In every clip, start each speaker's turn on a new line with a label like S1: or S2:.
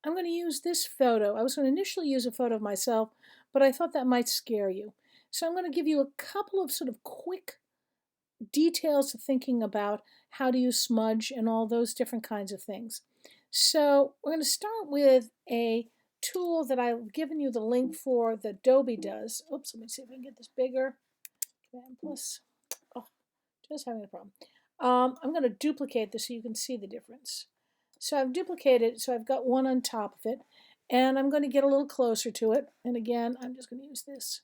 S1: I'm going to use this photo. I was going to initially use a photo of myself, but I thought that might scare you. So I'm going to give you a couple of sort of quick details of thinking about how to use smudge and all those different kinds of things. So we're going to start with a tool that I've given you the link for that Adobe does. Oops, let me see if I can get this bigger. Command plus. Oh, just having a problem. I'm going to duplicate this so you can see the difference. So I've duplicated, so I've got one on top of it, and I'm going to get a little closer to it. And again, I'm just going to use this.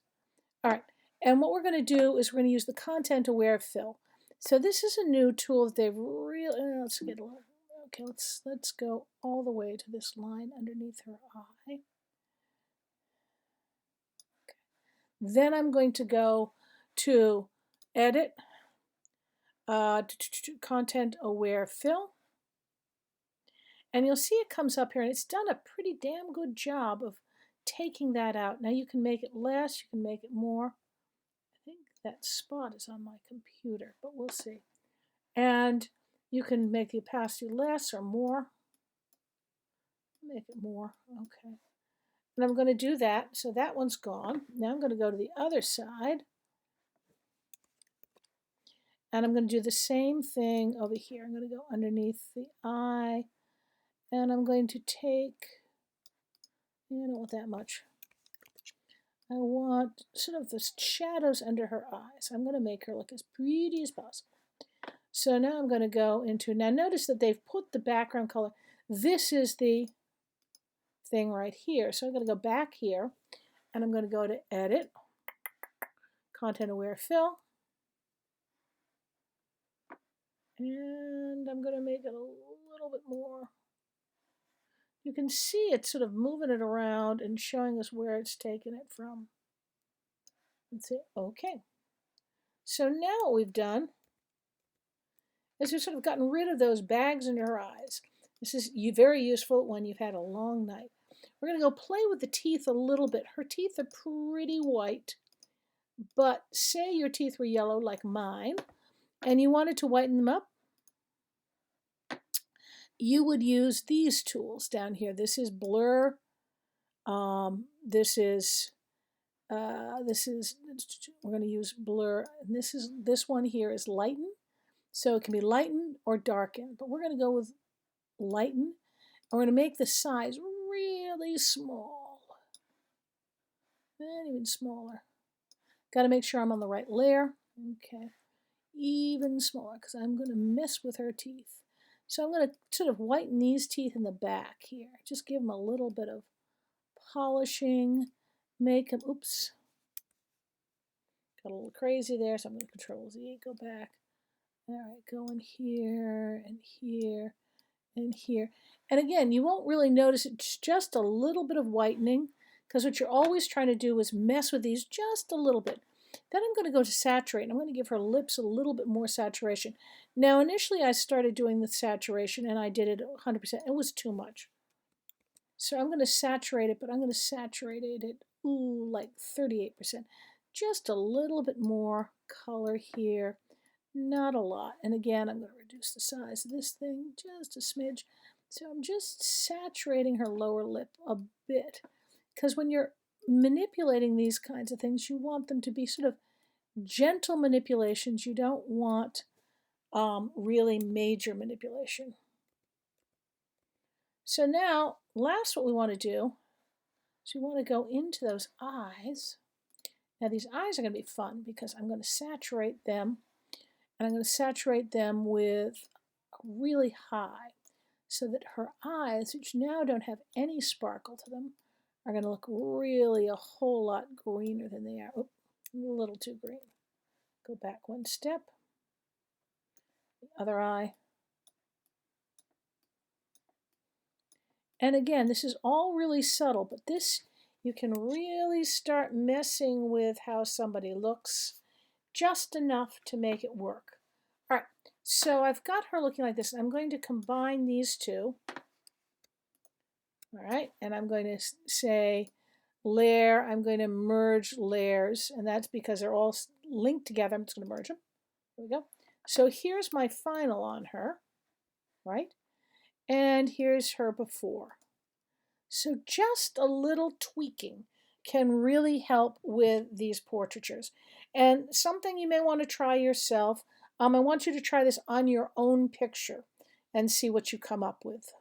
S1: All right, and what we're going to do is we're going to use the content aware fill. So this is a new tool that they've really, let's get a little, okay, let's go all the way to this line underneath her eye. Okay. Then I'm going to go to edit, content aware fill. And you'll see it comes up here, and it's done a pretty damn good job of taking that out. Now you can make it less, you can make it more. I think that spot is on my computer, but we'll see. And you can make the opacity less or more. Make it more, okay. And I'm going to do that, so that one's gone. Now I'm going to go to the other side. And I'm going to do the same thing over here. I'm going to go underneath the eye, and I'm going to take, I don't want that much. I want sort of the shadows under her eyes. I'm going to make her look as pretty as possible. So now I'm going to go into, now notice that they've put the background color. This is the thing right here. So I'm going to go back here, and I'm going to go to Edit, Content Aware Fill. And I'm going to make it a little bit more. You can see it's sort of moving it around and showing us where it's taken it from. And say, okay. So now what we've done is we've sort of gotten rid of those bags under her eyes. This is very useful when you've had a long night. We're going to go play with the teeth a little bit. Her teeth are pretty white, but say your teeth were yellow like mine, and you wanted to whiten them up, you would use these tools down here. This is blur. This is we're going to use blur. And this one here is lighten. So it can be lighten or darken, but we're going to go with lighten. I'm going to make the size really small. And even smaller. Got to make sure I'm on the right layer. Okay. Even smaller because I'm going to mess with her teeth. So I'm going to sort of whiten these teeth in the back here. Just give them a little bit of polishing. Make them, oops. Got a little crazy there, so I'm going to Control Z, go back. All right, go in here and here and here. And again, you won't really notice it's just a little bit of whitening because what you're always trying to do is mess with these just a little bit. Then I'm going to go to saturate, and I'm going to give her lips a little bit more saturation. Now, initially I started doing the saturation, and I did it 100%. It was too much. So I'm going to saturate it, but I'm going to saturate it, ooh, like 38%. Just a little bit more color here. Not a lot. And again, I'm going to reduce the size of this thing just a smidge. So I'm just saturating her lower lip a bit. Because when you're manipulating these kinds of things, you want them to be sort of gentle manipulations. You don't want really major manipulation. So now, last what we want to do is we want to go into those eyes. Now these eyes are going to be fun because I'm going to saturate them, and I'm going to saturate them with really high so that her eyes, which now don't have any sparkle to them, are going to look really a whole lot greener than they are. Oh, a little too green. Go back one step. The other eye. And again, this is all really subtle, but this, you can really start messing with how somebody looks just enough to make it work. All right, so I've got her looking like this. I'm going to combine these two. All right, and I'm going to say layer. I'm going to merge layers, and that's because they're all linked together. I'm just going to merge them. There we go. So here's my final on her, right? And here's her before. So just a little tweaking can really help with these portraitures. And something you may want to try yourself, I want you to try this on your own picture and see what you come up with.